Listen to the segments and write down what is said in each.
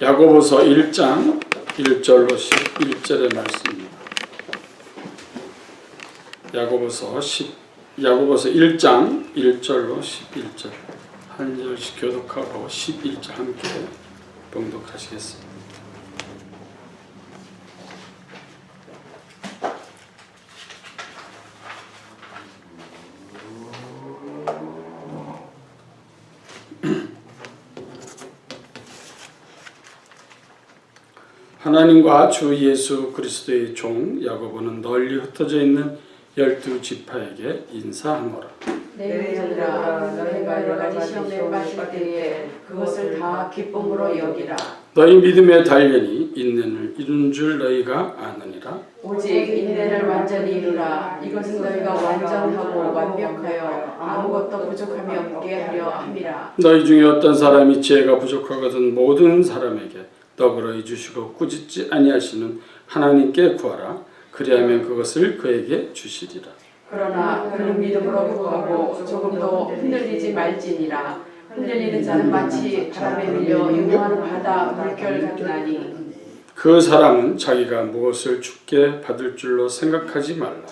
야고보서 1장 1절로 11절의 말씀입니다. 야고보서 1장 1절로 11절 한 절씩 교독하고 11절 함께 봉독하시겠습니다. 하나님과 주 예수 그리스도의 종 야고보는 널리 흩어져 있는 12지파에게 인사하노라. 내 자들아, 너희가 여러 가지 시험에 빠질 때에 그것을 다 기쁨으로 여기라. 너희 믿음의 단련이 인내를 이룬 줄 너희가 아느니라. 오직 인내를 완전히 이루라. 이것은 너희가 완전하고 완벽하여 아무것도 부족함이 없게 하려 함이라. 너희 중에 어떤 사람이 지혜가 부족하거든 모든 사람에게 너그러이 주시고 꾸짖지 아니하시는 하나님께 구하라. 그리하면 그것을 그에게 주시리라. 그러나 그는 믿음으로 구하고 조금도 흔들리지 말지니라. 흔들리는 자는 마치 바람에 밀려 유명한 바다 물결 같으나니 그 사람은 자기가 무엇을 주께 받을 줄로 생각하지 말라.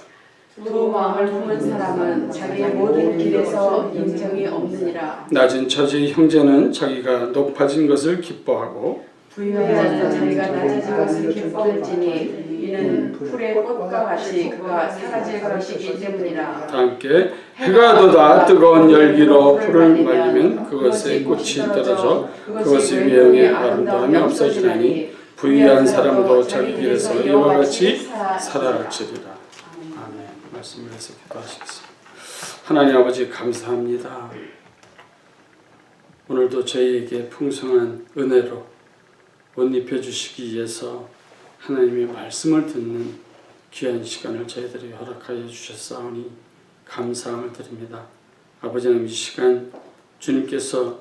두 마음을 품은 사람은 자기의 모든 길에서 인정이 없느니라. 낮은 처지의 형제는 자기가 높아진 것을 기뻐하고 부유한 자는 자기가 낮아진 것을 기뻐할지니 이는 풀의 꽃과 같이 그가 사라질 것이기 때문이라. 다 함께 해가 돋아 뜨거운 열기로 풀을 말리면 그것의 꽃이 떨어져 그것의 외형에 아름다움이 없어지나니 부유한 사람도 자기 길에서 이와 같이 살아갈지리라. 아멘. 말씀을 해서 기도하시겠습니다. 하나님 아버지 감사합니다. 오늘도 저희에게 풍성한 은혜로 옷 입혀주시기 위해서 하나님의 말씀을 듣는 귀한 시간을 저희들에게 허락하여 주셨사오니 감사함을 드립니다. 아버지 하나님, 이 시간 주님께서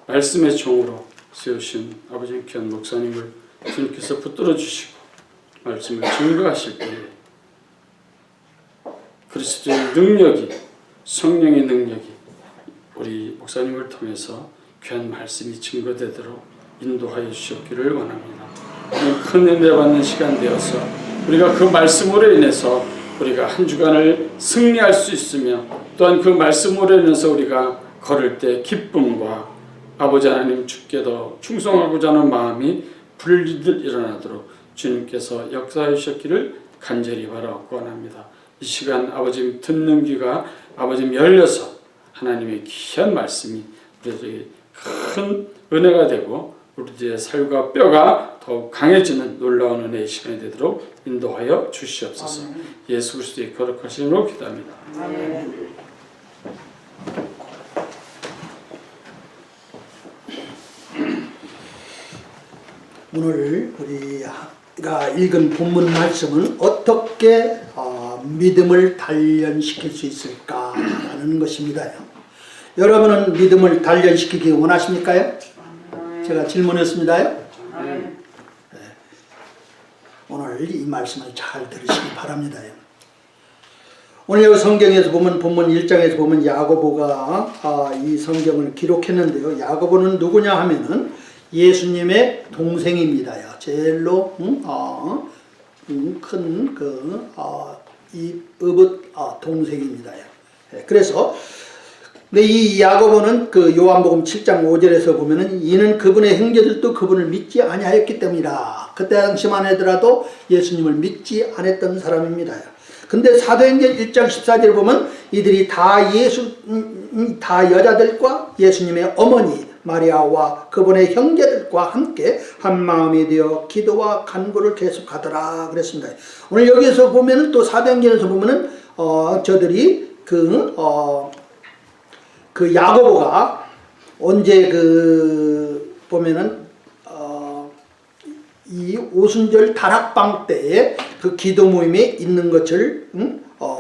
말씀의 종으로 세우신 아버지 귀한 목사님을 주님께서 붙들어 주시고 말씀을 증거하실 때에 그리스도의 능력이, 성령의 능력이 우리 목사님을 통해서 귀한 말씀이 증거되도록 인도하여 주셨기를 원합니다. 큰 은혜 받는 시간 되어서 우리가 그 말씀으로 인해서 우리가 한 주간을 승리할 수 있으며 또한 그 말씀으로 인해서 우리가 걸을 때 기쁨과 아버지 하나님 주께 더 충성하고자 하는 마음이 분리들 일어나도록 주님께서 역사해 주셨기를 간절히 바라옵고 원합니다. 이 시간 아버지 듣는 귀가 아버지 열려서 하나님의 귀한 말씀이 우리들에게 큰 은혜가 되고 우리들의 살과 뼈가 더욱 강해지는 놀라운 은혜의 시간이 되도록 인도하여 주시옵소서. 아멘. 예수 그리스도의 거룩하신 이름으로 기도합니다. 아멘. 오늘 우리가 읽은 본문 말씀은 어떻게 믿음을 단련시킬 수 있을까라는 것입니다. 여러분은 믿음을 단련시키기 원하십니까? 제가 질문했습니다요. 네. 오늘 이 말씀을 잘 들으시기 바랍니다. 오늘 성경에서 보면 본문 1장에서 보면 야고보가 이 성경을 기록했는데요. 야고보는 누구냐 하면은 예수님의 동생입니다. 제일로 큰 이 동생입니다. 그래서 이 야고보는 그 요한복음 7장 5절에서 보면은 이는 그분의 형제들도 그분을 믿지 아니하였기 때문이라. 그때 당시만 하더라도 예수님을 믿지 않았던 사람입니다. 근데 사도행전 1장 14절을 보면 이들이 다 여자들과 예수님의 어머니 마리아와 그분의 형제들과 함께 한 마음이 되어 기도와 간구를 계속하더라 그랬습니다. 오늘 여기서 보면은 또 사도행전에서 보면은 저들이 그 야고보가 언제 보면은 이 오순절 다락방 때에 그 기도 모임에 있는 것을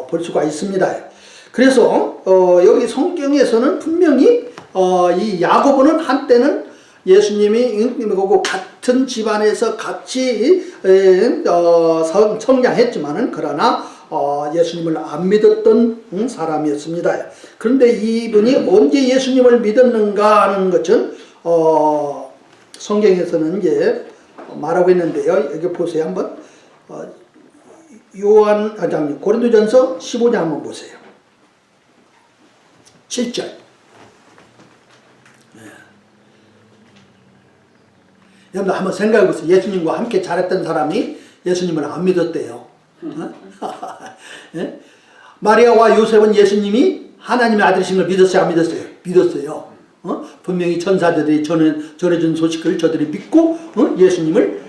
볼 수가 있습니다. 그래서 여기 성경에서는 분명히 이 야고보는 한때는 예수님이 같은 집안에서 같이 성장했지만은 그러나 예수님을 안 믿었던 사람이었습니다. 그런데 이분이 언제 예수님을 믿었는가 하는 것은 성경에서는 이제 말하고 있는데요. 여기 보세요 한번. 고린도전서 15장 한번 보세요. 7절. 여러분 한번 생각해 보세요. 예수님과 함께 자랐던 사람이 예수님을 안 믿었대요. 예? 마리아와 요셉은 예수님이 하나님의 아들이신 걸 믿었어요? 안 믿었어요? 믿었어요. 분명히 천사들이 전해준 소식을 저들이 믿고 예수님을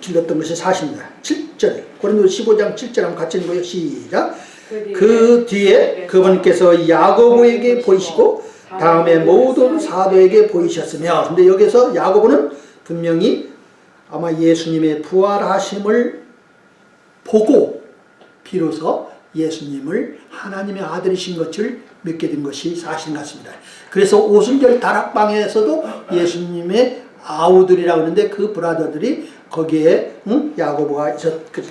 길렀던 것이 사실입니다. 7절 고린도 15장 7절 한번 같이 읽어요. 시작. 그 뒤에 그분께서 야고보에게 보이시고 다음에 모든 사도에게 보이셨으며, 근데 여기서 야고보는 분명히 아마 예수님의 부활하심을 보고 비로소 예수님을 하나님의 아들이신 것을 믿게 된 것이 사실 같습니다. 그래서 오순절 다락방에서도 예수님의 아우들이라고 하는데 그 브라더들이 거기에 야고보가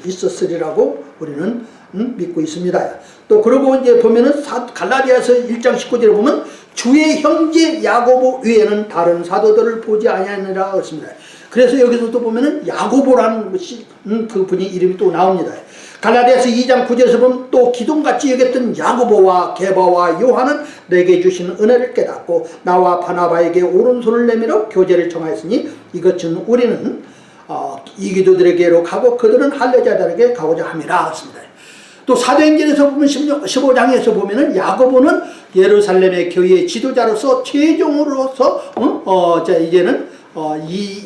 있었으리라고 우리는 믿고 있습니다. 또 그러고 이제 보면은 갈라디아서 1장 19절에 보면 주의 형제 야고보 외에는 다른 사도들을 보지 아니하니라 했습니다. 그래서 여기서도 보면은 야고보라는 것이 그 분이 이름이 또 나옵니다. 갈라디아서 2장 9절에서 보면 또 기둥같이 여겼던 야고보와 게바와 요한은 내게 주신 은혜를 깨닫고 나와 바나바에게 오른손을 내밀어 교제를 청하였으니 이것은 우리는 이기도들에게로 가고 그들은 할례자들에게 가고자 함이라 했습니다. 또 사도행전에서 보면 15장에서 보면은 야고보는 예루살렘의 교회의 지도자로서 최종으로서 이제는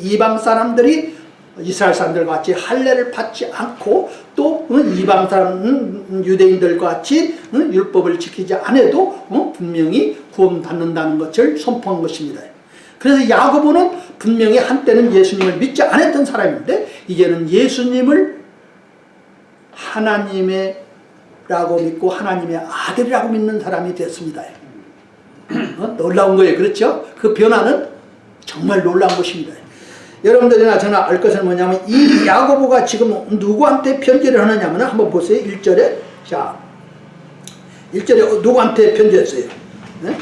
이방 사람들이 이스라엘 사람들과 같이 할례를 받지 않고 또 이방 사람 유대인들과 같이 율법을 지키지 않아도 분명히 구원받는다는 것을 선포한 것입니다. 그래서 야고보는 분명히 한때는 예수님을 믿지 않았던 사람인데 이제는 예수님을 하나님이라고 믿고 하나님의 아들이라고 믿는 사람이 됐습니다. 놀라운 거예요. 그렇죠? 그 변화는 정말 놀라운 것입니다. 여러분들이나 저나 알 것은 뭐냐면 이 야고보가 지금 누구한테 편지를 하느냐면 한번 보세요. 1절에 자 1절에 누구한테 편지했어요? 네?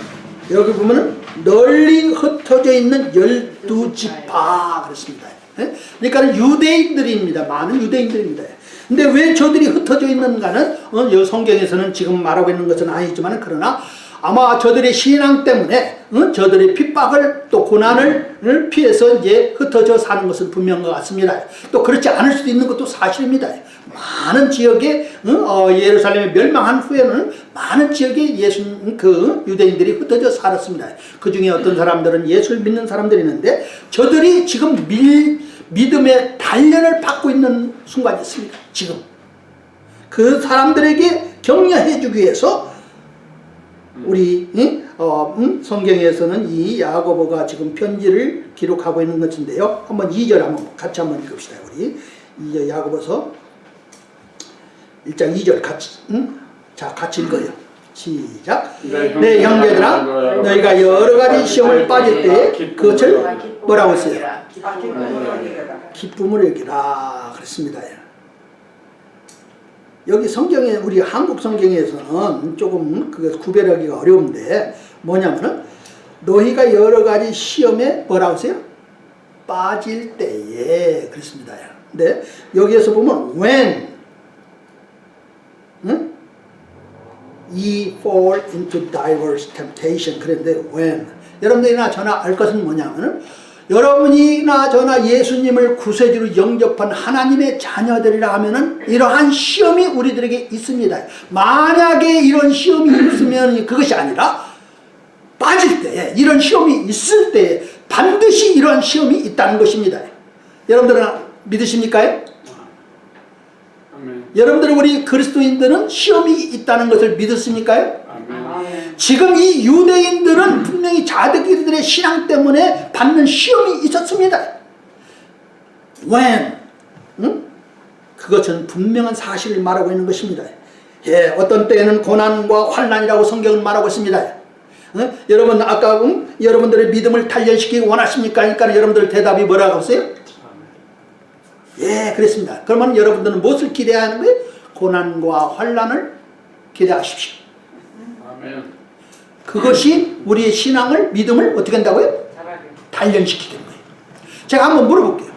여기 보면은 널리 흩어져 있는 12지파 그랬습니다. 네? 그러니까 유대인들입니다. 많은 유대인들입니다. 근데 왜 저들이 흩어져 있는가는 성경에서는 지금 말하고 있는 것은 아니지만 그러나 아마 저들의 신앙 때문에 저들의 핍박을 또 고난을 피해서 이제 흩어져 사는 것은 분명한 것 같습니다. 또 그렇지 않을 수도 있는 것도 사실입니다. 많은 지역에 예루살렘이 멸망한 후에는 많은 지역에 유대인들이 흩어져 살았습니다. 그 중에 어떤 사람들은 예수를 믿는 사람들이 있는데 저들이 지금 믿음의 단련을 받고 있는 순간이 있습니다. 지금 그 사람들에게 격려해 주기 위해서 우리 성경에서는 이 야고보가 지금 편지를 기록하고 있는 것인데요. 한번 2절 한번 같이 한번 읽읍시다. 우리 2절 야고보서 1장 2절 같이 자 같이 읽어요. 시작. 내 형제들아 너희가 여러 가지 시험을 빠질 때 그것을 뭐라고 했어요? 기쁨을 여기라 그랬습니다. 여기 성경에 우리 한국 성경에서는 조금 그 구별하기가 어려운데 뭐냐면은 너희가 여러 가지 시험에 뭐라고 하세요? 빠질 때에 그랬습니다. 근데 여기에서 보면 when ye fall into diverse temptation 그랬는데 when 여러분들이나 저나 알 것은 뭐냐면은 여러분이나 저나 예수님을 구세주로 영접한 하나님의 자녀들이라 하면은 이러한 시험이 우리들에게 있습니다. 만약에 이런 시험이 있으면 그것이 아니라 빠질 때 이런 시험이 있을 때 반드시 이러한 시험이 있다는 것입니다. 여러분들은 믿으십니까요? 아멘. 여러분들 우리 그리스도인들은 시험이 있다는 것을 믿으십니까요? 아멘. 지금 이 유대인들은 분명히 자기들의 신앙 때문에 받는 시험이 있었습니다. when 그것은 분명한 사실을 말하고 있는 것입니다. 예, 어떤 때에는 고난과 환난이라고 성경은 말하고 있습니다. 여러분 아까 여러분들의 믿음을 단련시키기 원하십니까? 그러니까 여러분들 대답이 뭐라고 하세요? 예, 그렇습니다. 그러면 여러분들은 무엇을 기대하는 거예요? 고난과 환난을 기대하십시오. 아멘. 그것이 우리의 신앙을 믿음을 어떻게 한다고요? 단련시키는 거예요. 제가 한번 물어볼게요.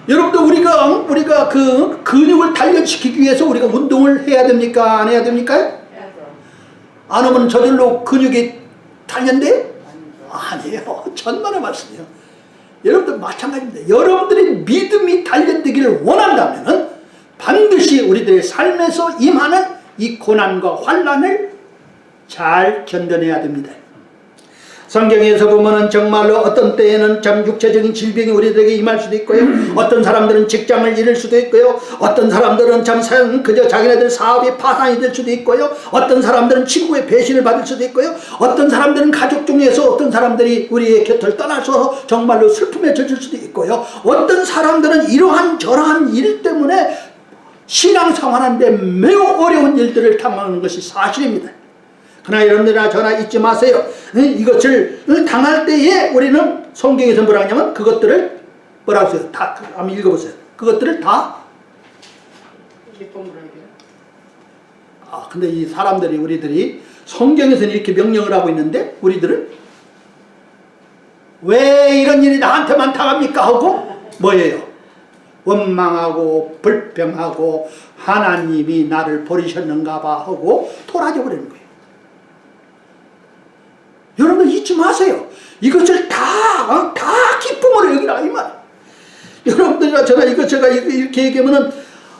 여러분들 우리가 그 근육을 단련시키기 위해서 우리가 운동을 해야 됩니까? 안 해야 됩니까? 안 하면 저절로 근육이 단련돼요? 아니에요. 천만의 말씀이에요. 여러분들 마찬가지입니다. 여러분들의 믿음이 단련되기를 원한다면 반드시 우리들의 삶에서 임하는 이 고난과 환난을 잘 견뎌내야 됩니다. 성경에서 보면은 정말로 어떤 때에는 참 육체적인 질병이 우리들에게 임할 수도 있고요. 어떤 사람들은 직장을 잃을 수도 있고요. 어떤 사람들은 참 그저 자기네들 사업이 파산이 될 수도 있고요. 어떤 사람들은 친구의 배신을 받을 수도 있고요. 어떤 사람들은 가족 중에서 어떤 사람들이 우리의 곁을 떠나서 정말로 슬픔에 젖을 수도 있고요. 어떤 사람들은 이러한 저러한 일 때문에 신앙생활하는데 매우 어려운 일들을 당하는 것이 사실입니다. 그러나 여러분들이나 저나 잊지 마세요. 이것을 당할 때에 우리는 성경에서 뭐라 하냐면 그것들을 뭐라고 써요? 다 한번 읽어보세요. 그것들을 다 근데 이 사람들이 우리들이 성경에서는 이렇게 명령을 하고 있는데 우리들은 왜 이런 일이 나한테만 당합니까? 하고 뭐예요? 원망하고 불평하고 하나님이 나를 버리셨는가 봐 하고 토라져 버리는 거예요. 여러분 잊지 마세요. 이것을 다 기쁨으로 여기라 이 말. 여러분들이나 제가 이렇게 얘기하면은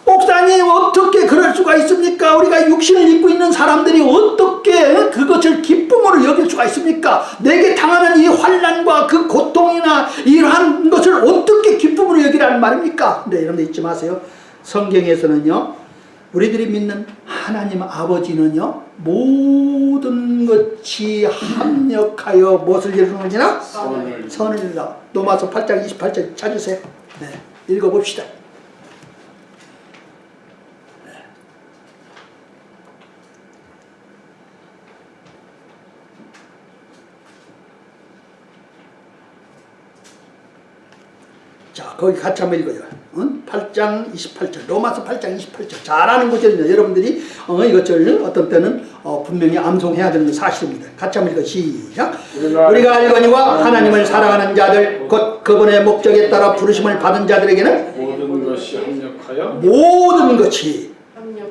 목사님 어떻게 그럴 수가 있습니까? 우리가 육신을 입고 있는 사람들이 어떻게 그것을 기쁨으로 여길 수가 있습니까? 내게 당하는 이 환난과 그 고통이나 이러한 것을 어떻게 기쁨으로 여기라는 말입니까? 근데 여러분들 잊지 마세요. 성경에서는요. 우리들이 믿는 하나님 아버지는요. 모든 것이 합력하여 무엇을 이루는지나? 선을 이루라. 로마서 8장 28절 찾으세요. 네, 읽어봅시다. 네. 자, 거기 같이 한번 읽어요. 8장 28절, 로마서 8장 28절. 잘 아는 구절입니다. 여러분들이 이것을 어떤 때는 분명히 암송해야 되는 사실입니다. 같이 한번 읽어 시작. 우리가 알거니와 하나님을 사랑하는 자들 곧 그분의 목적에 따라 부르심을 받은 자들에게는 모든 것이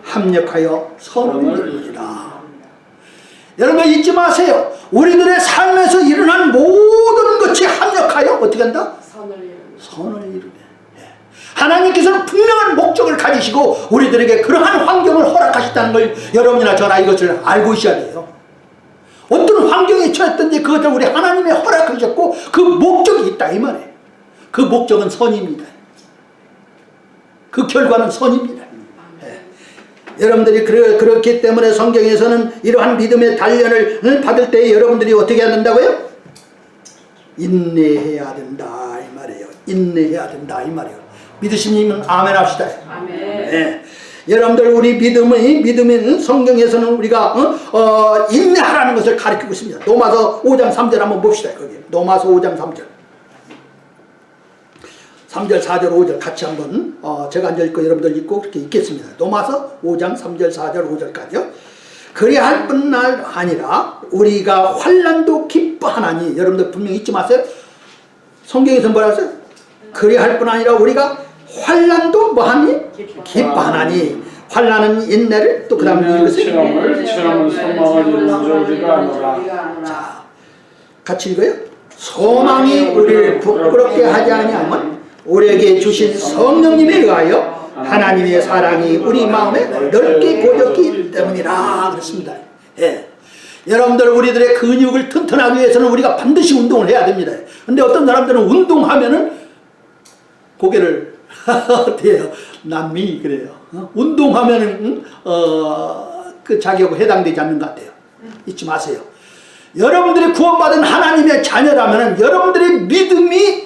합력하여 선을 이루리라. 여러분 잊지 마세요. 우리들의 삶에서 일어난 모든 것이 합력하여 어떻게 한다? 선을 이루네. 하나님께서는 분명한 목적을 가지시고 우리들에게 그러한 환경을 허락하셨다는 걸 여러분이나 저나 이것을 알고 있어야 돼요. 어떤 환경에 처했든지 그것을 우리 하나님의 허락하셨고 그 목적이 있다 이 말이에요. 그 목적은 선입니다. 그 결과는 선입니다. 여러분들이 그렇기 때문에 성경에서는 이러한 믿음의 단련을 받을 때 여러분들이 어떻게 해야 된다고요? 인내해야 된다 이 말이에요. 인내해야 된다 이 말이에요. 믿으시면 아멘 합시다. 아멘. 네. 여러분들 우리 믿음은 성경에서는 우리가 인내하라는 것을 가르치고 있습니다. 로마서 5장 3절 한번 봅시다. 거기 로마서 5장 3절 3절 4절 5절 같이 한번 제가 앉아 있고 여러분들 읽고 그렇게 읽겠습니다. 로마서 5장 3절 4절 5절까지요. 그리할 뿐만 아니라 우리가 환난도 기뻐하나니 여러분들 분명히 잊지 마세요. 성경에서 뭐라 했어요? 그리할 뿐 아니라 우리가 환난도 뭐하니? 기뻐하나니. 환난은 인내를 또 그 다음에 읽으세요. 체험을 소망을 이루는 줄 우리가 아노라. 자, 같이 읽어요. 소망이 우리를 부끄럽게 하지 아니하면 우리에게 주신 성령님에 의하여 하나님의 사랑이 우리 마음에 넓게 고졌기 때문이라 그랬습니다. 예. 여러분들 우리들의 근육을 튼튼하기 위해서는 우리가 반드시 운동을 해야 됩니다. 근데 어떤 사람들은 운동하면은 고개를 어때요? 남미 그래요. 운동하면은 그 자격에 해당되지 않는 것 같아요. 잊지 마세요. 여러분들이 구원받은 하나님의 자녀라면은 여러분들의 믿음이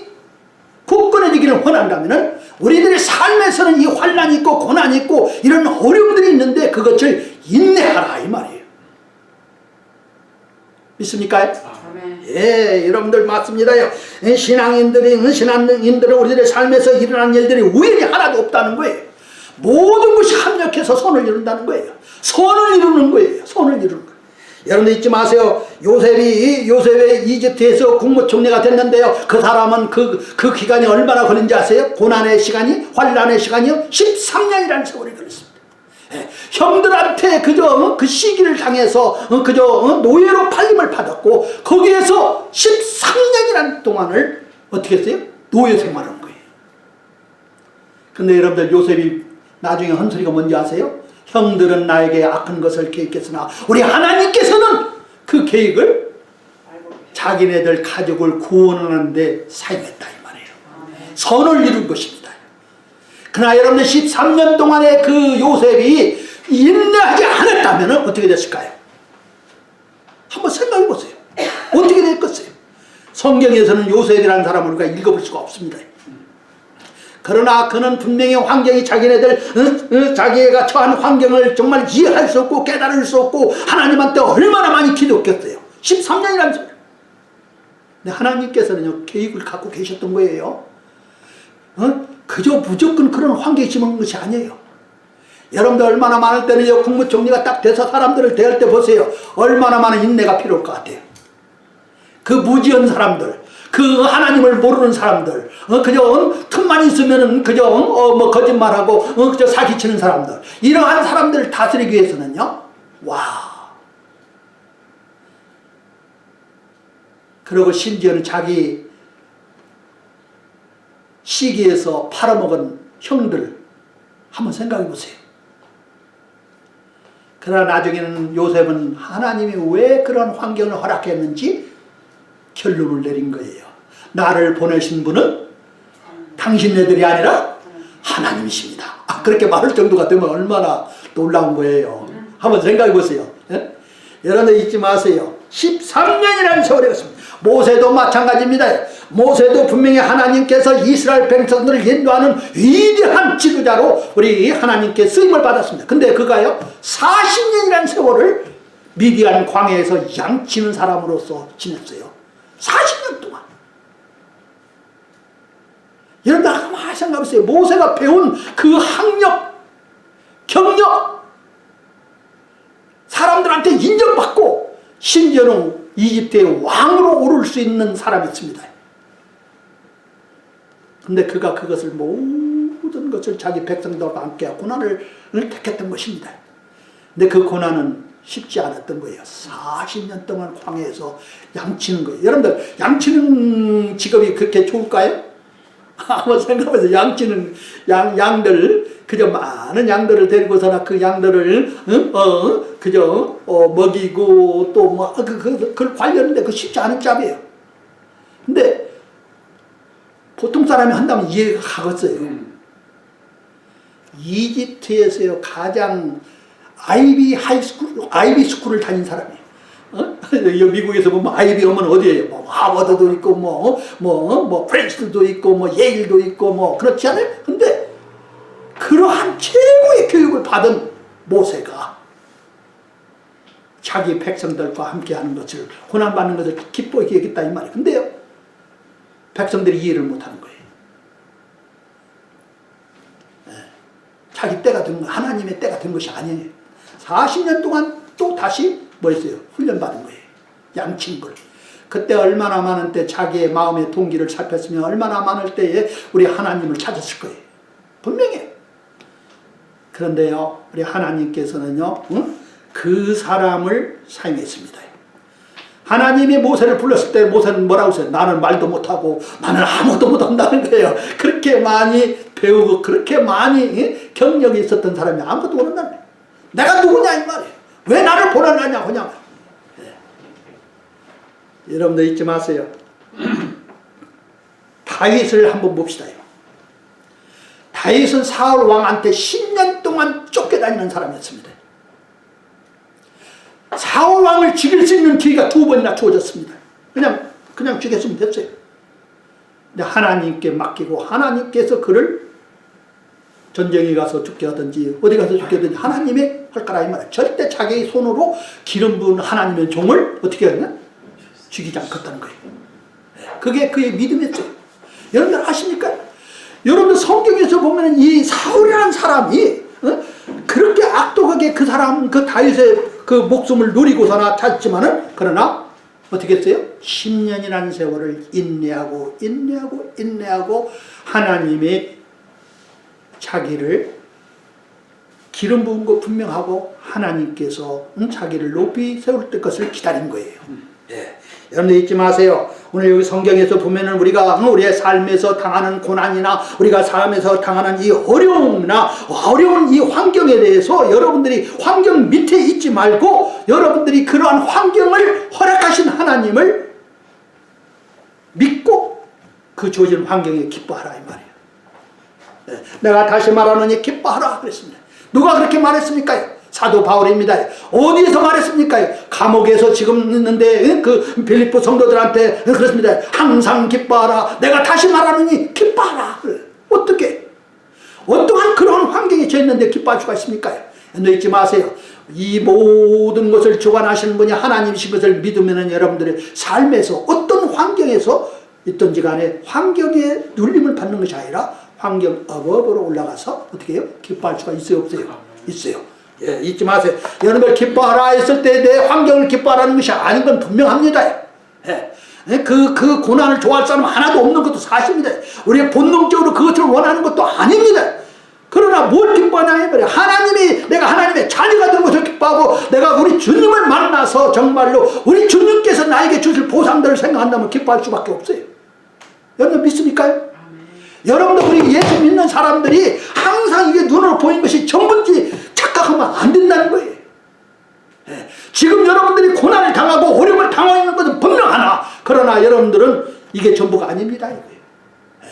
굳건해지기를 원한다면은 우리들의 삶에서는 이 환난이 있고 고난이 있고 이런 어려움들이 있는데 그것을 인내하라 이 말이에요. 믿습니까? 예, 여러분들 맞습니다요. 신앙인들은 우리들의 삶에서 일어난 일들이 우연히 하나도 없다는 거예요. 모든 것이 합력해서 선을 이룬다는 거예요. 선을 이루는 거예요. 선을 이루는 거예요. 여러분들 잊지 마세요. 요셉의 이집트에서 국무총리가 됐는데요. 그 사람은 그 기간이 얼마나 걸린지 아세요? 고난의 시간이, 환란의 시간이요? 13년이라는 세월이 걸렸습니다. 형들한테 그저 그 시기를 당해서 그저 노예로 팔림을 받았고, 거기에서 13년이라는 동안을 어떻게 했어요? 노예 생활한 거예요. 근데 여러분들 요셉이 나중에 한 소리가 뭔지 아세요? 형들은 나에게 악한 것을 계획했으나 우리 하나님께서는 그 계획을 자기네들 가족을 구원하는데 사용했다 이 말이에요. 선을 이룬 것입니다. 그러나 여러분들 13년 동안의 그 요셉이 인내하지 않았다면 어떻게 됐을까요? 한번 생각해 보세요. 어떻게 됐겠어요? 성경에서는 요셉이라는 사람을 우리가 읽어볼 수가 없습니다. 그러나 그는 분명히 환경이 자기가 처한 환경을 정말 이해할 수 없고 깨달을 수 없고 하나님한테 얼마나 많이 기도했겠어요. 13년이라는 소리. 근데 하나님께서는요, 계획을 갖고 계셨던 거예요. 그저 무조건 그런 환경이 심은 것이 아니에요. 여러분들 얼마나 많을 때는요, 국무총리가 딱 돼서 사람들을 대할 때 보세요. 얼마나 많은 인내가 필요할 것 같아요. 그 무지한 사람들, 그 하나님을 모르는 사람들, 그저 틈만 있으면은 그저 뭐 거짓말하고 그저 사기치는 사람들, 이러한 사람들을 다스리기 위해서는요, 와. 그리고 심지어는 자기 시기에서 팔아먹은 형들 한번 생각해 보세요. 그러나 나중에는 요셉은 하나님이 왜 그런 환경을 허락했는지 결론을 내린 거예요. 나를 보내신 분은 당신네들이 아니라 하나님이십니다. 그렇게 말할 정도가 되면 얼마나 놀라운 거예요. 한번 생각해 보세요. 예? 여러분들 잊지 마세요. 13년이라는 세월이 갔습니다. 모세도 마찬가지입니다. 모세도 분명히 하나님께서 이스라엘 백성들을 인도하는 위대한 지도자로 우리 하나님께 쓰임을 받았습니다. 근데 그가요, 40년이라는 세월을 미디안 광야에서 양치는 사람으로서 지냈어요. 40년 동안. 여러분들 한번 생각해보세요. 모세가 배운 그 학력, 경력, 사람들한테 인정받고 심지어는 이집트의 왕으로 오를 수 있는 사람이었습니다. 근데 그가 그것을 모든 것을 자기 백성들과 함께 고난을 택했던 것입니다. 근데 그 고난은 쉽지 않았던 거예요. 40년 동안 광야에서 양치는 거예요. 여러분들 양치는 직업이 그렇게 좋을까요? 한번 생각해보세요. 양치는 양들, 그저 많은 양들을 데리고서나 그 양들을 그저 먹이고 또 뭐 그걸 관리하는데 그 쉽지 않은 잡이에요. 근데 보통 사람이 한다면 이해가 가겠어요. 이집트에서요 가장 아이비 스쿨을 다닌 사람이에요. 미국에서 보면 아이비 오면 어디에요? 뭐 하버드도 있고 뭐 프린스턴도 있고 뭐 예일도 있고 뭐 그렇지 않아요? 근데 그러한 최고의 교육을 받은 모세가 자기 백성들과 함께하는 것을, 고난받는 것을 기뻐하게 여겼다 이 말이에요. 근데요, 백성들이 이해를 못하는 거예요. 자기 때가 된 거, 하나님의 때가 된 것이 아니에요. 40년 동안 또 다시 뭐 했어요? 훈련받은 거예요. 양친 걸. 그때 얼마나 많은 때 자기의 마음의 동기를 살폈으면 얼마나 많을 때에 우리 하나님을 찾았을 거예요. 분명해요. 그런데요, 우리 하나님께서는요, 그 사람을 사용했습니다. 하나님이 모세를 불렀을 때 모세는 뭐라고 했어요? 나는 말도 못하고 나는 아무것도 못한다는 거예요. 그렇게 많이 배우고 그렇게 많이 경력이 있었던 사람이 아무것도 모른다는 거예요. 내가 누구냐 이 말이에요. 왜 나를 보내느냐 그냥. 여러분들 잊지 마세요. 다윗을 한번 봅시다. 다윗은 사울 왕한테 10년 동안 쫓겨다니는 사람이었습니다. 사울 왕을 죽일 수 있는 기회가 2번이나 주어졌습니다. 그냥 죽였으면 됐어요. 근데 하나님께 맡기고 하나님께서 그를 전쟁에 가서 죽게 하든지 어디 가서 죽게 하든지 하나님의 할 거라 이 말이에요. 절대 자기 손으로 기름 부은 하나님의 종을 어떻게 하냐? 죽이지 않겠다는 거예요. 그게 그의 믿음이었어요. 여러분들 아십니까? 여러분들 성경에서 보면 이 사울이라는 사람이 그렇게 악독하게 그 사람, 그 다윗의 그 목숨을 누리고서나 찾지만은 그러나 어떻게 했어요? 10년이라는 세월을 인내하고 하나님의 자기를 기름 부은 거 분명하고 하나님께서 자기를 높이 세울 때 것을 기다린 거예요. 예. 여러분들 잊지 마세요. 오늘 여기 성경에서 보면은 우리가 우리의 삶에서 당하는 고난이나 우리가 삶에서 당하는 이 어려움이나 어려운 이 환경에 대해서 여러분들이 환경 밑에 있지 말고 여러분들이 그러한 환경을 허락하신 하나님을 믿고 그 주어진 환경에 기뻐하라 이 말이에요. 네. 내가 다시 말하노니 기뻐하라 그랬습니다. 누가 그렇게 말했습니까? 사도 바울입니다. 어디에서 말했습니까? 감옥에서 지금 있는데 그 빌립보 성도들한테 그렇습니다. 항상 기뻐하라. 내가 다시 말하노니 기뻐하라. 어떻게? 어떠한 그런 환경에 처해 있는데 기뻐할 수가 있습니까? 잊지 마세요. 이 모든 것을 주관하시는 분이 하나님이신 것을 믿으면 여러분들의 삶에서 어떤 환경에서 있든지 간에 환경에 눌림을 받는 것이 아니라 환경 어버버로 올라가서 어떻게 해요? 기뻐할 수가 있어요? 없어요? 있어요. 예, 잊지 마세요. 여러분들 기뻐하라 했을 때 내 환경을 기뻐하라는 것이 아닌 건 분명합니다. 예. 그 고난을 좋아할 사람 하나도 없는 것도 사실입니다. 우리가 본능적으로 그것을 원하는 것도 아닙니다. 그러나 뭘 기뻐하냐 말이야. 내가 하나님의 자녀가 된 것을 기뻐하고 내가 우리 주님을 만나서 정말로 우리 주님께서 나에게 주실 보상들을 생각한다면 기뻐할 수밖에 없어요. 여러분 믿습니까? 여러분들 우리 예수 믿는 사람들이 항상 이게 눈으로 보이는 것이 전부인지 착각하면 안 된다는 거예요. 예. 지금 여러분들이 고난을 당하고 어려움을 당하고 있는 것은 분명하나 그러나 여러분들은 이게 전부가 아닙니다. 이거예요. 예.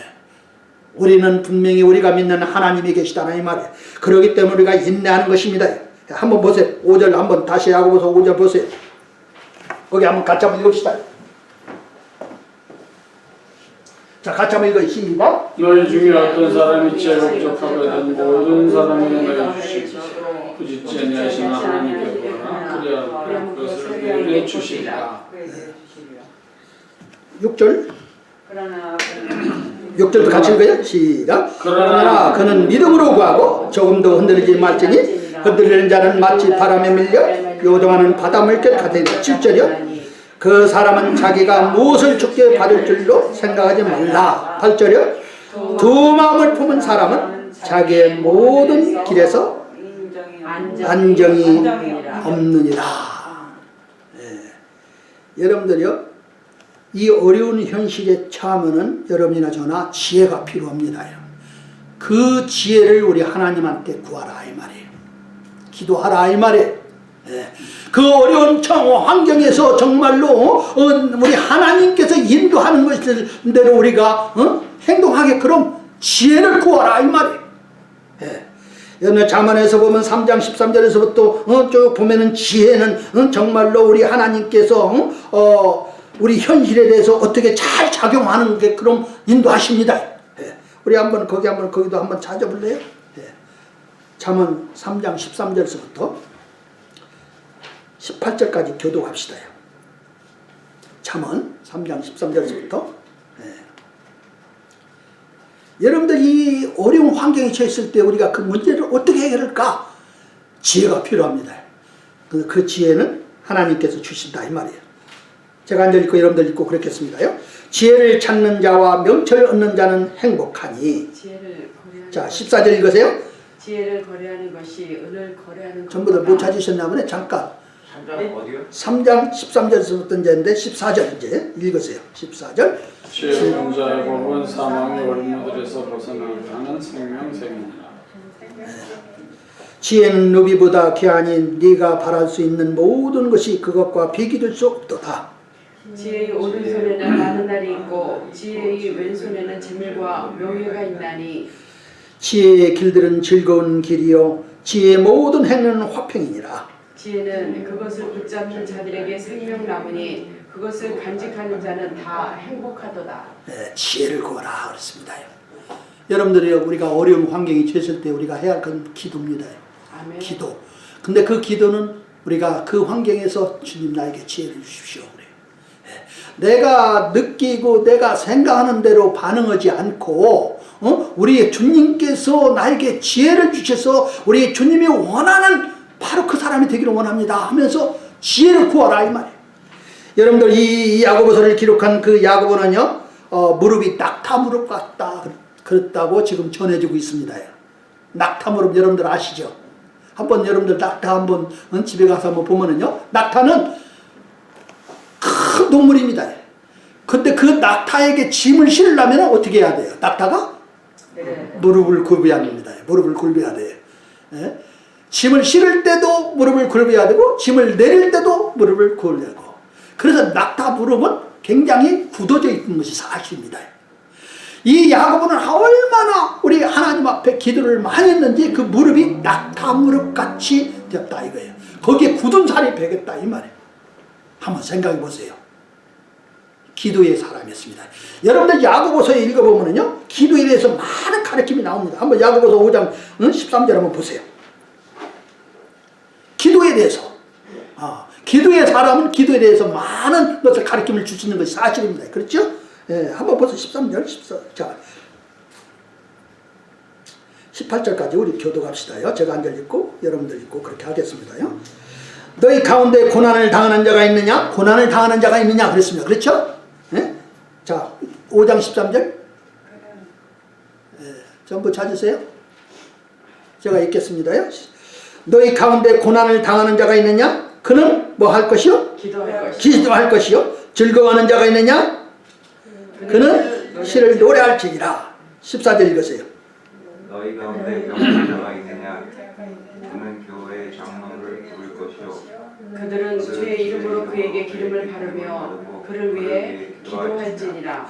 우리는 분명히 우리가 믿는 하나님이 계시다는 이 말이에요. 그렇기 때문에 우리가 인내하는 것입니다. 한번 보세요. 5절 한번 다시 야고보서 5절 보세요. 거기 한번 같이 한번 읽읍시다. 자, 같이 한번 읽어요. 시작. 너희 중에 어떤 사람이 지혜가 부족하거든 모든 사람에게 너희 주시고 부짓지 아니하시는 하나님께 구하라 그리하면 그것을 너희에게 주시리라. 6절. 그러나 6절도 같이 읽어요. 시작. 그러나 그는 믿음으로 구하고 조금도 흔들리지 말지니 흔들리는 자는 마치 바람에 밀려 요동하는 바닷물결 같으니라. 7절이요. 그 사람은 자기가 무엇을 주께 받을 줄로 생각하지 말라. 8절이요. 두 마음을 품은 사람은 자기의 모든 길에서 안정이 없느니라. 예. 여러분들이요, 이 어려운 현실에 처하면은 여러분이나 저나 지혜가 필요합니다. 그 지혜를 우리 하나님한테 구하라 이 말이에요. 기도하라 이 말이에요. 예. 그 어려운 환경에서 정말로 우리 하나님께서 인도하는 것대로 우리가 행동하게 그럼 지혜를 구하라 이 말이에요. 예. 잠언에서 보면 3장 13절에서부터 쭉 보면은 지혜는 정말로 우리 하나님께서 우리 현실에 대해서 어떻게 잘 작용하는 게 그럼 인도하십니다. 예. 우리 거기도 한번 찾아볼래요? 예. 잠언 3장 13절에서부터 18절까지 교독합시다요. 잠언 3장 13절에서부터. 예. 여러분들 이 어려운 환경에 처했을 때 우리가 그 문제를 어떻게 해결할까? 지혜가 필요합니다. 그 지혜는 하나님께서 주신다 이 말이에요. 제가 앉아 읽고 여러분들 읽고 그렇겠습니다요. 지혜를 찾는 자와 명철을 얻는 자는 행복하니. 자, 14절 읽으세요. 지혜를 거래하는 것이 은을 거래하는 전부 다 못 찾으셨나 보네. 잠깐. 3장 13절에서부터 이제인데 14절 이제 읽으세요. 14절. 지혜 없는 자의 법은 사망의 월무들에서 벗어나는 생명샘이니라. 지혜는 누비보다 귀하니 네가 바랄 수 있는 모든 것이 그것과 비교될 수 없도다. 지혜의 오른손에는 많은 날이 있고 지혜의 왼손에는 재물과 명예가 있나니. 지혜의 길들은 즐거운 길이요 지혜의 모든 행위는 화평이니라. 지혜는 그것을 붙잡는 자들에게 생명나무니 그것을 간직하는 자는 다 행복하도다. 네, 지혜를 구하라 그랬습니다. 여러분들이 우리가 어려운 환경에 처했을 때 우리가 해야 할 건 기도입니다. 아멘. 기도. 근데 그 기도는 우리가 그 환경에서 주님 나에게 지혜를 주십시오 그래요. 내가 느끼고 내가 생각하는 대로 반응하지 않고 우리 주님께서 나에게 지혜를 주셔서 우리 주님이 원하는 바로 그 사람이 되기를 원합니다 하면서 지혜를 구하라 이 말이에요. 여러분들 이 야고보서를 기록한 그 야고보는요 무릎이 낙타 무릎 같다 그랬다고 지금 전해지고 있습니다. 낙타 무릎 여러분들 아시죠? 한번 여러분들 낙타 한번 집에 가서 한번 보면은요 낙타는 큰 동물입니다. 근데 그 낙타에게 짐을 실으려면 어떻게 해야 돼요? 낙타가 무릎을 굽어야 됩니다. 무릎을 굽어야 돼요. 예? 짐을 실을 때도 무릎을 굽어야 되고 짐을 내릴 때도 무릎을 굽어야 되고 그래서 낙타 무릎은 굉장히 굳어져 있는 것이 사실입니다. 이 야고보는 얼마나 우리 하나님 앞에 기도를 많이 했는지 그 무릎이 낙타 무릎 같이 되었다 이거예요. 거기에 굳은 살이 배겠다 이 말이에요. 한번 생각해 보세요. 기도의 사람이었습니다. 여러분들 야고보서에 읽어보면요 기도에 대해서 많은 가르침이 나옵니다. 한번 야고보서 5장 13절 한번 보세요. 기도에 대해서 기도의 사람은 기도에 대해서 많은 것을 가르침을 줄 수 있는 것이 사실입니다. 그렇죠? 예, 한번 보세요. 13절 14절 자 18절까지 우리 교독합시다요. 제가 한 절 읽고 여러분들 읽고 그렇게 하겠습니다요. 너희 가운데 고난을 당하는 자가 있느냐? 고난을 당하는 자가 있느냐? 그랬습니다. 그렇죠? 예? 자 5장 13절 예, 전부 찾으세요. 제가 읽겠습니다요. 너희 가운데 고난을 당하는 자가 있느냐? 그는 뭐 할 것이요? 기도할 것이요. 즐거워하는 자가 있느냐? 그는 시를 노래할지니라. 14절 읽으세요. 너희 가운데 병든 자가 있느냐? 그는 교회의 장로를 부를 것이요. 그들은 주의 이름으로 그에게 기름을 바르며 그를 위해 기도할지니라.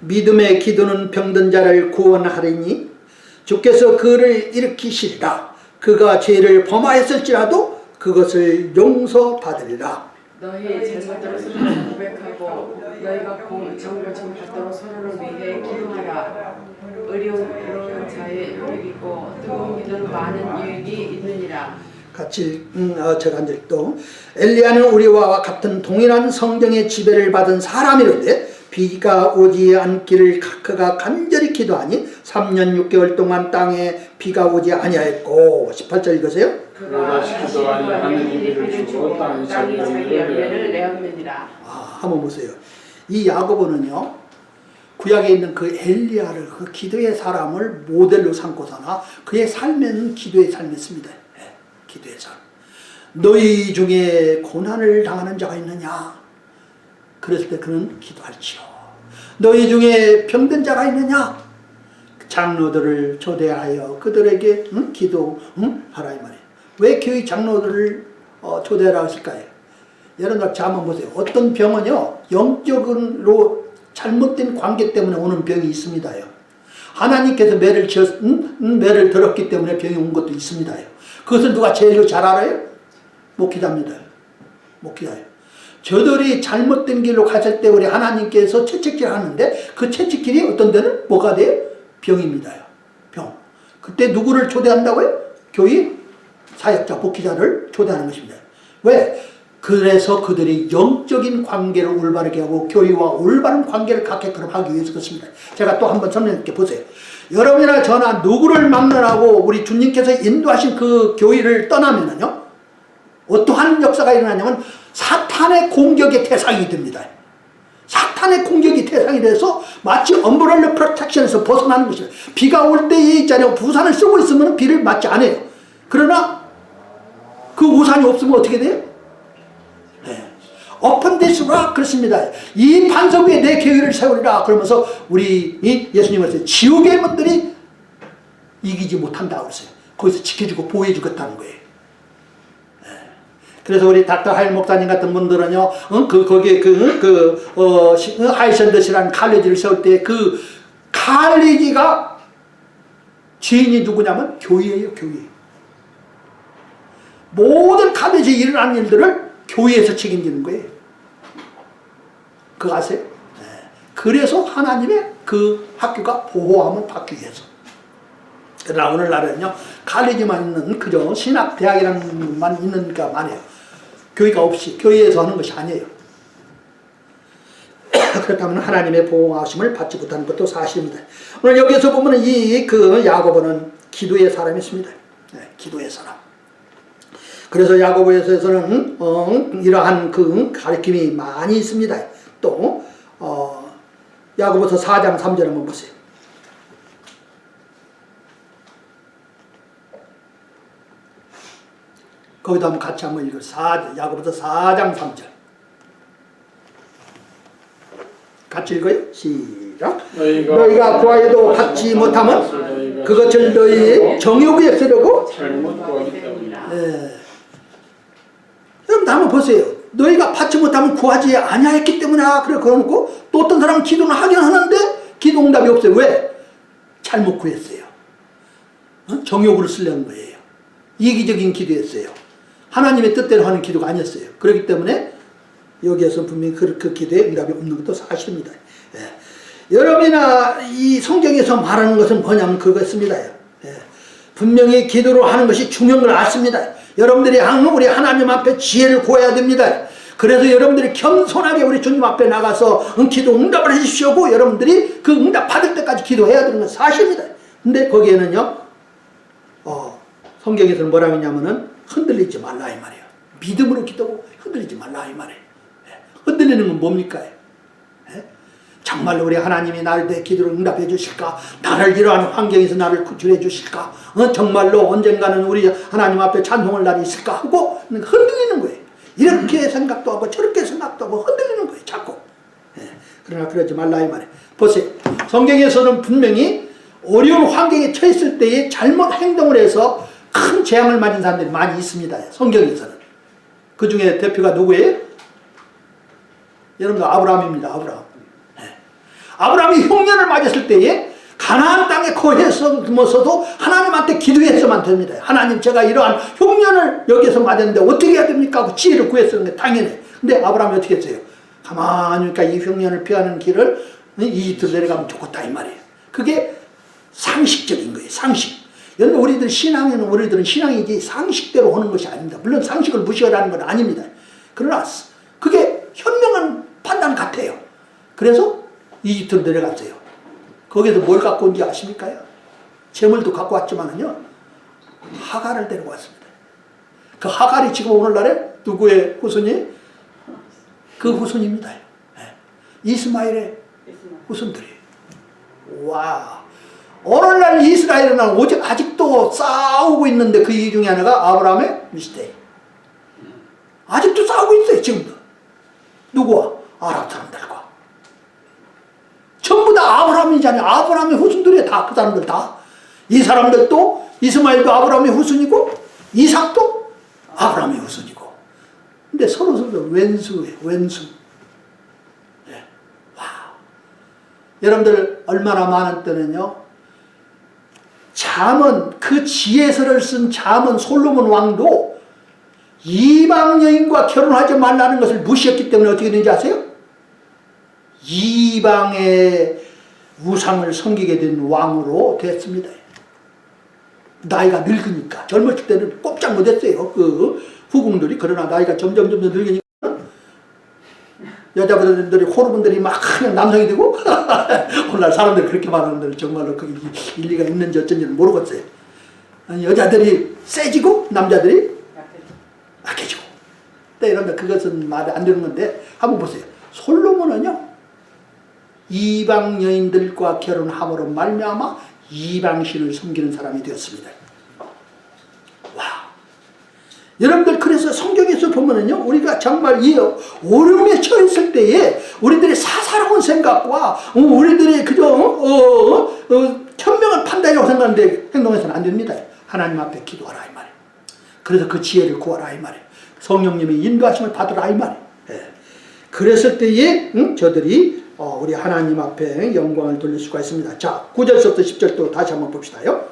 믿음의 기도는 병든 자를 구원하리니 주께서 그를 일으키시리라. 그가 죄를 범하였을지라도 그것을 용서받으리라. 너희 잘못대로 서로를 고백하고 너희가 정을 받도록 서로를 위해 기도하라. 의로운 자의 유익이고 뜨거운 기도는 많은 유익이 있느니라. 같이 제가 한 절 또 엘리야는 우리와 같은 동일한 성경의 지배를 받은 사람이로되 비가 오지 않기를 그가 간절히 기도하니 3년 6개월 동안 땅에 비가 오지 아니하였고 18절 읽으세요. 그가 기도하니 하늘이 비를 주고 땅이 자기 열매를 내었느니라. 한번 보세요. 이 야고보는요 구약에 있는 그 엘리야를 그 기도의 사람을 모델로 삼고서나 그의 삶은 기도의 삶이었습니다. 기도의 삶. 너희 중에 고난을 당하는 자가 있느냐? 그랬을 때 그는 기도할지요. 너희 중에 병든 자가 있느냐? 장로들을 초대하여 그들에게 기도하라 이 말이에요. 왜 교회 장로들을 초대하라고 했을까요? 여러분 자 한번 보세요. 어떤 병은요 영적으로 잘못된 관계 때문에 오는 병이 있습니다요. 하나님께서 매를 들었기 때문에 병이 온 것도 있습니다요. 그것을 누가 제일 잘 알아요? 목회자입니다. 목회자예요. 저들이 잘못된 길로 갔을 때 우리 하나님께서 채찍질 하는데 그 채찍질이 어떤 데는 뭐가 돼요? 병입니다요. 병. 그때 누구를 초대한다고요? 교회 사역자, 목회자를 초대하는 것입니다. 왜? 그래서 그들이 영적인 관계를 올바르게 하고 교회와 올바른 관계를 갖게끔 하기 위해서 그렇습니다. 제가 또 한번 설명드릴게 보세요. 여러분이나 저나 누구를 막론하고 우리 주님께서 인도하신 그 교회를 떠나면은요 어떠한 역사가 일어나냐면 사탄의 공격의 대상이 됩니다. 사탄의 공격이 대상이 돼서 마치 엄브렐라 프로텍션에서 벗어나는 것입니다. 비가 올 때 있잖아요. 우산을 쓰고 있으면 비를 맞지 않아요. 그러나 그 우산이 없으면 어떻게 돼요? Upon this rock 그렇습니다. 이 반석 위에 내 교회를 세우리라 그러면서 우리 예수님은 지옥의 문들이 이기지 못한다 그랬어요. 거기서 지켜주고 보호해주겠다는 거예요. 그래서 우리 닥터 하일 목사님 같은 분들은요, 거기에 하이샌더시라는 칼리지를 세울 때 그 칼리지가 주인이 누구냐면 교회예요, 교회. 모든 칼리지에 일어나는 일들을 교회에서 책임지는 거예요. 그거 아세요? 네. 그래서 하나님의 그 학교가 보호함을 받기 위해서. 그러나 오늘날은요, 칼리지만 있는 그저 신학대학이라는 것만 있는 게 많아요. 교회가 없이, 교회에서 하는 것이 아니에요. 그렇다면 하나님의 보호하심을 받지 못하는 것도 사실입니다. 오늘 여기서 보면 그 야고보는 기도의 사람이었습니다. 네, 기도의 사람. 그래서 야고보서에서는 이러한 그 가르침이 많이 있습니다. 또 야고보서 4장 3절 한번 보세요. 거기도 한번 같이 한번 읽어요. 야고보서 4장 3절. 같이 읽어요. 시작. 너희가 구하여도 받지 못하면 그것을 너희의 정욕에 쓰려고 잘못 구하기 때문이다. 여러분 한번 보세요. 너희가 받지 못하면 구하지 아니하였기 때문이야. 그래 그러놓고 또 어떤 사람은 기도는 하긴 하는데 기도 응답이 없어요. 왜? 잘못 구했어요. 정욕으로 쓰려는 거예요. 이기적인 기도였어요. 하나님의 뜻대로 하는 기도가 아니었어요. 그렇기 때문에 여기에서 분명히 그 기도에 응답이 없는 것도 사실입니다. 여러분이나 이 성경에서 말하는 것은 뭐냐면 그것입니다. 분명히 기도로 하는 것이 중요한 걸 알습니다. 여러분들이 항상 우리 하나님 앞에 지혜를 구해야 됩니다. 그래서 여러분들이 겸손하게 우리 주님 앞에 나가서 기도 응답을 해주시고 여러분들이 그 응답 받을 때까지 기도해야 되는 건 사실입니다. 근데 거기에는요 성경에서는 뭐라고 했냐면은 흔들리지 말라 이 말이에요. 믿음으로 기도하고 흔들리지 말라 이 말이에요. 흔들리는 건 뭡니까? 정말로 우리 하나님이 나를 내 기도를 응답해 주실까? 나를 이러한 환경에서 나를 구출해 주실까? 정말로 언젠가는 우리 하나님 앞에 찬송할 날이 있을까? 하고 흔들리는 거예요. 이렇게 생각도 하고 저렇게 생각도 하고 흔들리는 거예요. 자꾸. 그러나 그러지 말라 이 말이에요. 보세요. 성경에서는 분명히 어려운 환경에 처했을 때에 잘못 행동을 해서 큰 재앙을 맞은 사람들이 많이 있습니다. 성경에서는. 그 중에 대표가 누구예요? 여러분들 아브라함입니다. 아브라함이 흉년을 맞았을 때에 가나안 땅에 거해서도 하나님한테 기도했어만 됩니다. 하나님 제가 이러한 흉년을 여기서 맞았는데 어떻게 해야 됩니까? 하고 지혜를 구했었는데 당연해. 근데 아브라함이 어떻게 했어요? 가만히 그러니까 이 흉년을 피하는 길을 이집트로 내려가면 좋겠다 이 말이에요. 그게 상식적인 거예요. 상식. 여러분 우리들은 신앙이지 상식대로 하는 것이 아닙니다. 물론 상식을 무시하라는 건 아닙니다. 그러나 그게 현명한 판단 같아요. 그래서 이집트로 내려갔어요. 거기서 뭘 갖고 온지 아십니까? 재물도 갖고 왔지만은요 하갈을 데리고 왔습니다. 그 하갈이 지금 오늘날에 누구의 후손이? 그 후손입니다. 이스마엘의 후손들이에요. 와, 오늘날 이스라엘은 아직도 싸우고 있는데 그 이유 중에 하나가 아브라함의 미스테이. 아직도 싸우고 있어요. 지금도. 누구와? 아랍 사람들과. 전부 다 아브라함이잖아요. 아브라함의 후손들이에요. 다 그 사람들 다. 이 사람들도 이스마엘도 아브라함의 후손이고 이삭도 아브라함의 후손이고. 근데 서로 왼수예요. 왼수. 와. 여러분들 얼마나 많은 때는요. 잠언 그 지혜서를 쓴 잠언 솔로몬 왕도 이방 여인과 결혼하지 말라는 것을 무시했기 때문에 어떻게 되는지 아세요? 이방의 우상을 섬기게 된 왕으로 됐습니다. 나이가 늙으니까. 젊었을 때는 꼼짝 못했어요. 그 후궁들이. 그러나 나이가 점점 늙으니까 여자분들이 호르몬들이 막 남성이 되고 오늘날 사람들이 그렇게 말하는데 정말로 그게 일리가 있는지 어쩐지는 모르겠어요. 여자들이 세지고 남자들이 약해지고. 이런데 그것은 말이 안 되는 건데 한번 보세요. 솔로몬은요. 이방 여인들과 결혼함으로 말미암아 이방신을 섬기는 사람이 되었습니다. 와, 여러분들 그래서 성경에서 보면은요 우리가 정말 이 어려움에 처했을 때에 우리들의 사사로운 생각과 우리들의 그저 현명한 판단이라고 생각하는데 행동해서는 안 됩니다. 하나님 앞에 기도하라 이 말이에요. 그래서 그 지혜를 구하라 이 말이에요. 성령님의 인도하심을 받으라 이 말이에요. 그랬을 때에 저들이 우리 하나님 앞에 영광을 돌릴 수가 있습니다. 자, 9절부터 10절 또 다시 한번 봅시다요.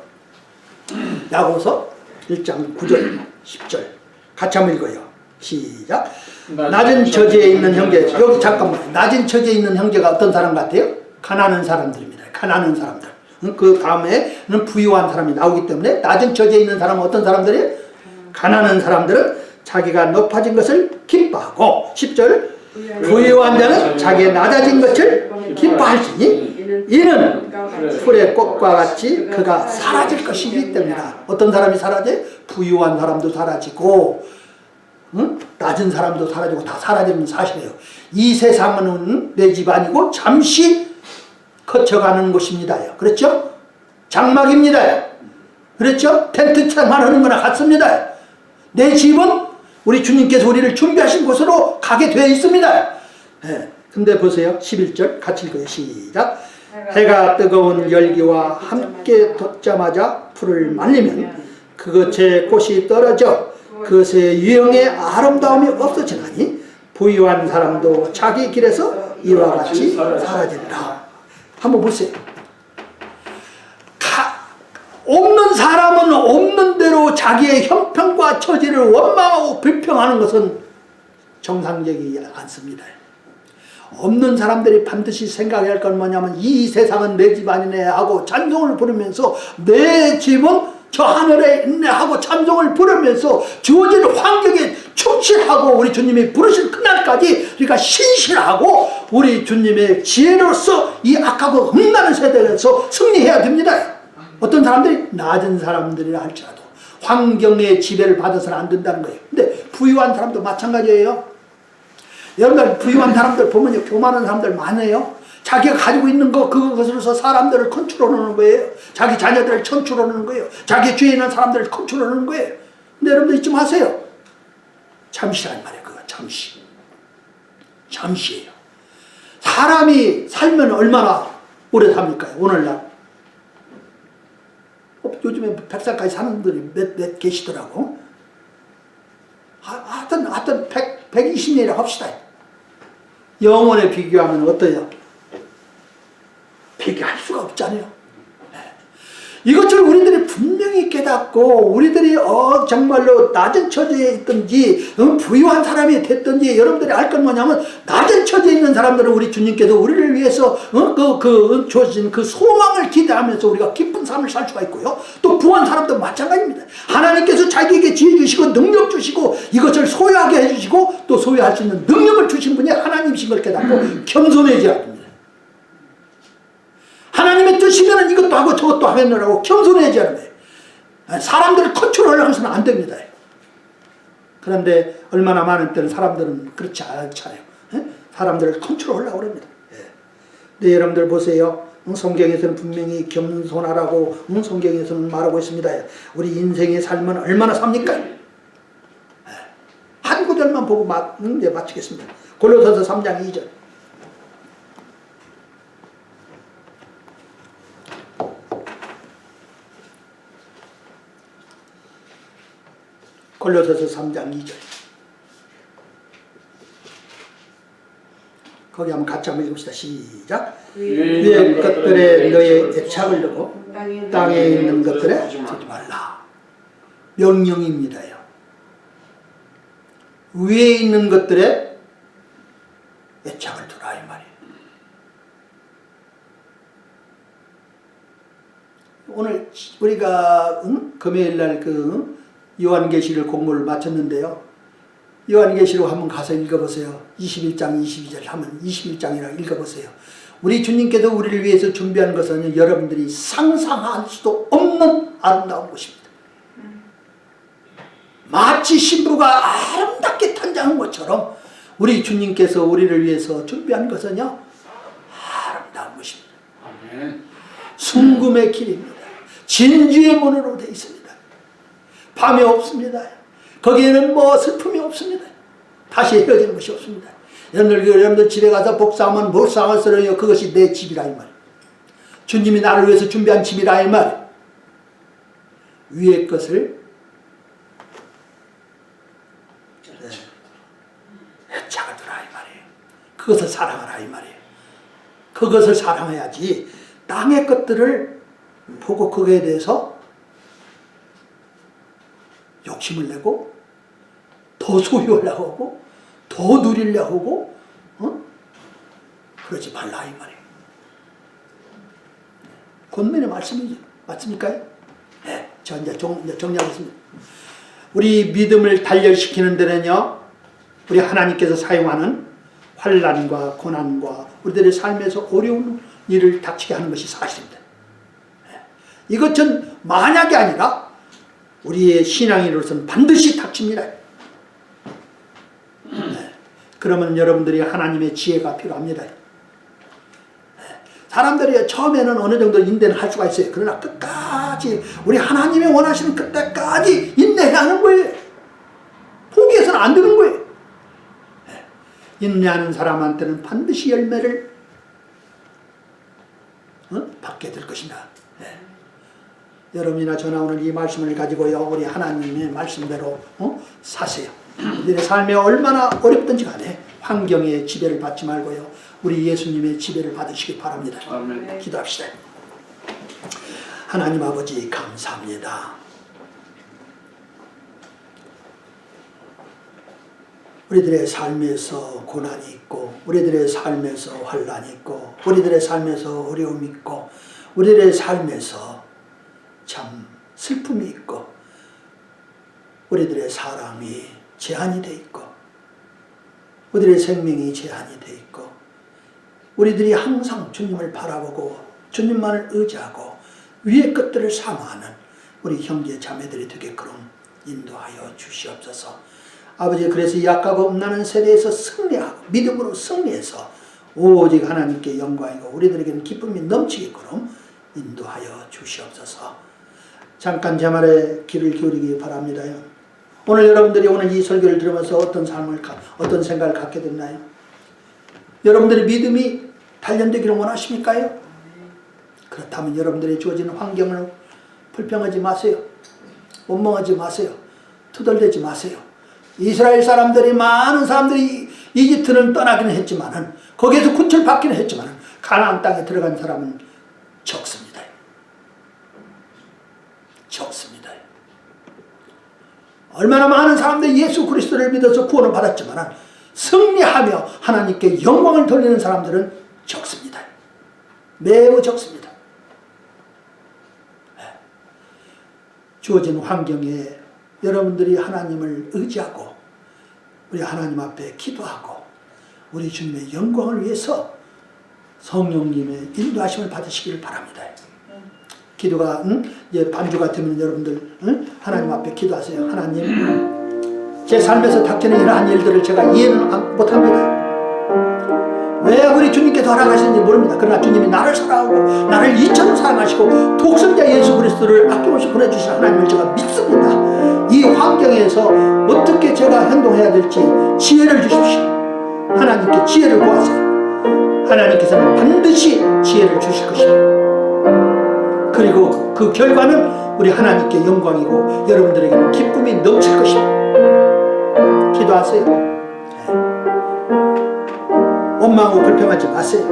야고보서 1장 9절 10절 같이 한번 읽어요. 시작. 낮은 처지에 있는 형제. 여기 잠깐만. 낮은 처지에 있는 형제가 어떤 사람 같아요? 가난한 사람들입니다. 가난한 사람들. 그 다음에는 부유한 사람이 나오기 때문에 낮은 처지에 있는 사람은 어떤 사람들이에요? 가난한 사람들은 자기가 높아진 것을 기뻐하고 10절 부유한 자는 자기의 낮아진 것을 기뻐할지니 이는 풀의 꽃과 같이 그가 사라질 것이기 때문이다. 어떤 사람이 사라져? 부유한 사람도 사라지고 낮은 사람도 사라지고 다 사라지는 사실이에요. 이 세상은 내 집 아니고 잠시 거쳐가는 곳입니다. 그렇죠? 장막입니다. 그렇죠? 텐트 생활하는 거나 같습니다. 내 집은 우리 주님께서 우리를 준비하신 곳으로 가게 되어 있습니다. 근데 보세요. 11절 같이 읽어요. 시작. 해가 뜨거운 열기와 함께 돋자마자 풀을 말리면 그것의 꽃이 떨어져 그것의 유형의 아름다움이 없어지나니 부유한 사람도 자기 길에서 이와 같이 사라진다. 한번 보세요. 없는 사람은 없는 대로 자기의 형편과 처지를 원망하고 불평하는 것은 정상적이지 않습니다. 없는 사람들이 반드시 생각해야 할 건 뭐냐면 이 세상은 내 집 아니네 하고 찬송을 부르면서 내 집은 저 하늘에 있네 하고 찬송을 부르면서 주어진 환경에 충실하고 우리 주님이 부르실 그날까지 우리가 신실하고 우리 주님의 지혜로서 이 악하고 흠나는 세대에서 승리해야 됩니다. 어떤 사람들이 낮은 사람들이라 할지라도 환경의 지배를 받아서는 안 된다는 거예요. 근데 부유한 사람도 마찬가지예요. 여러분들 부유한 사람들 보면 교만한 사람들 많아요. 자기가 가지고 있는 거 그것으로서 사람들을 컨트롤하는 거예요. 자기 자녀들을 컨트롤하는 거예요. 자기 주위에 있는 사람들을 컨트롤하는 거예요. 근데 여러분들 잊지 마세요. 잠시란 말이에요. 그거 잠시. 잠시예요. 사람이 살면 얼마나 오래 삽니까? 오늘날. 요즘에 100살까지 사는 분들이 몇 계시더라고. 하여튼 120년이라 합시다. 영원에 비교하면 어때요? 비교할 수가 없잖아요. 이것을 우리들이 분명히 깨닫고 우리들이 정말로 낮은 처지에 있든지 부유한 사람이 됐든지 여러분들이 알 건 뭐냐면 낮은 처지에 있는 사람들은 우리 주님께서 우리를 위해서 주어진 그 소망을 기대하면서 우리가 기쁜 삶을 살 수가 있고요. 또 부한 사람도 마찬가지입니다. 하나님께서 자기에게 지혜 주시고 능력 주시고 이것을 소유하게 해주시고 또 소유할 수 있는 능력을 주신 분이 하나님이신 걸 깨닫고 겸손해져야 합니다. 하나님의 뜻이면 이것도 하고 저것도 하겠노라고 겸손해야지 하는 거예요. 사람들을 컨트롤하려고 해서는 안 됩니다. 그런데 얼마나 많은 때는 사람들은 그렇지 않잖아요. 사람들을 컨트롤하려고 합니다. 근데 여러분들 보세요. 성경에서는 분명히 겸손하라고 성경에서는 말하고 있습니다. 우리 인생의 삶은 얼마나 삽니까? 한 구절만 보고 마치겠습니다. 골로새서 3장 2절. 골로새서 3장 2절. 거기 한번 같이 한번 읽읍시다. 시작. 위의 것들에 너의 애착을 두고 땅에 있는 것들에 두지 말라. 명령입니다요. 위에 있는 것들에 애착을 두라 이 말이에요. 오늘 우리가 금요일날 요한계시를 공부를 마쳤는데요. 요한계시로 한번 가서 읽어보세요. 21장 22절 한번 21장이라 읽어보세요. 우리 주님께서 우리를 위해서 준비한 것은 여러분들이 상상할 수도 없는 아름다운 것입니다. 마치 신부가 아름답게 탄장한 것처럼 우리 주님께서 우리를 위해서 준비한 것은요 아름다운 것입니다. 순금의 길입니다. 진주의 문으로 되어 있습니다. 밤이 없습니다. 거기에는 슬픔이 없습니다. 다시 헤어지는 것이 없습니다. 여러분들 집에 가서 복사하면 복사할 쓰러요. 그것이 내 집이라 이 말이에요. 주님이 나를 위해서 준비한 집이라 이 말이에요. 위의 것을 애착을 두라 이 말이에요. 그것을 사랑하라 이 말이에요. 그것을 사랑해야지 땅의 것들을 보고 그거에 대해서 욕심을 내고 더 소유하려고 하고 더 누리려고 하고 그러지 말라 이 말이에요. 권면의 말씀이죠. 맞습니까? 네, 저 이제 정리하겠습니다. 우리 믿음을 단련시키는 데는요 우리 하나님께서 사용하는 환난과 고난과 우리들의 삶에서 어려운 일을 닥치게 하는 것이 사실입니다. 이것은 만약이 아니라 우리의 신앙인으로서는 반드시 닥칩니다. 그러면 여러분들이 하나님의 지혜가 필요합니다. 사람들이 처음에는 어느 정도 인내는 할 수가 있어요. 그러나 끝까지 우리 하나님이 원하시는 그때까지 인내해야 하는 거예요. 포기해서는 안 되는 거예요. 인내하는 사람한테는 반드시 열매를 받게 될 것입니다. 여러분이나 저나 오늘 이 말씀을 가지고요, 우리 하나님의 말씀대로 사세요. 우리의 삶에 얼마나 어렵든지 간에 환경의 지배를 받지 말고요, 우리 예수님의 지배를 받으시기 바랍니다. 아멘. 기도합시다. 하나님 아버지 감사합니다. 우리들의 삶에서 고난이 있고, 우리들의 삶에서 환난이 있고, 우리들의 삶에서 어려움이 있고, 우리들의 삶에서 참 슬픔이 있고, 우리들의 사랑이 제한이 돼 있고, 우리들의 생명이 제한이 돼 있고, 우리들이 항상 주님을 바라보고 주님만을 의지하고 위의 것들을 사모하는 우리 형제 자매들이 되게끔 인도하여 주시옵소서. 아버지, 그래서 이 약하고 음란한 세대에서 승리하고 믿음으로 승리해서 오직 하나님께 영광이고 우리들에게는 기쁨이 넘치게끔 인도하여 주시옵소서. 잠깐 제 말에 귀를 기울이기 바랍니다요. 오늘 여러분들이 오늘 이 설교를 들으면서 어떤 생각을 갖게 됐나요? 여러분들의 믿음이 단련되기를 원하십니까요? 그렇다면 여러분들이 주어지는 환경을 불평하지 마세요. 원망하지 마세요. 투덜대지 마세요. 이스라엘 사람들이, 많은 사람들이 이집트는 떠나기는 했지만은, 거기에서 구출받기는 했지만은 가나안 땅에 들어간 사람은 적습니다. 적습니다. 얼마나 많은 사람들이 예수 그리스도를 믿어서 구원을 받았지만은 승리하며 하나님께 영광을 돌리는 사람들은 적습니다. 매우 적습니다. 주어진 환경에 여러분들이 하나님을 의지하고 우리 하나님 앞에 기도하고 우리 주님의 영광을 위해서 성령님의 인도하심을 받으시기를 바랍니다. 기도가 이제 반주가 되면 여러분들 하나님 앞에 기도하세요. 하나님, 제 삶에서 닥치는 이러한 일들을 제가 이해는 못합니다. 왜 우리 주님께서 허락하시는지 모릅니다. 그러나 주님이 나를 사랑하고 나를 이처럼 사랑하시고 독생자 예수 그리스도를 아낌없이 보내주신 하나님을 제가 믿습니다. 이 환경에서 어떻게 제가 행동해야 될지 지혜를 주십시오. 하나님께 지혜를 구하세요. 하나님께서는 반드시 지혜를 주실 것입니다. 그리고 그 결과는 우리 하나님께 영광이고 여러분들에게는 기쁨이 넘칠 것입니다. 기도하세요. 원망하고 불평하지 마세요.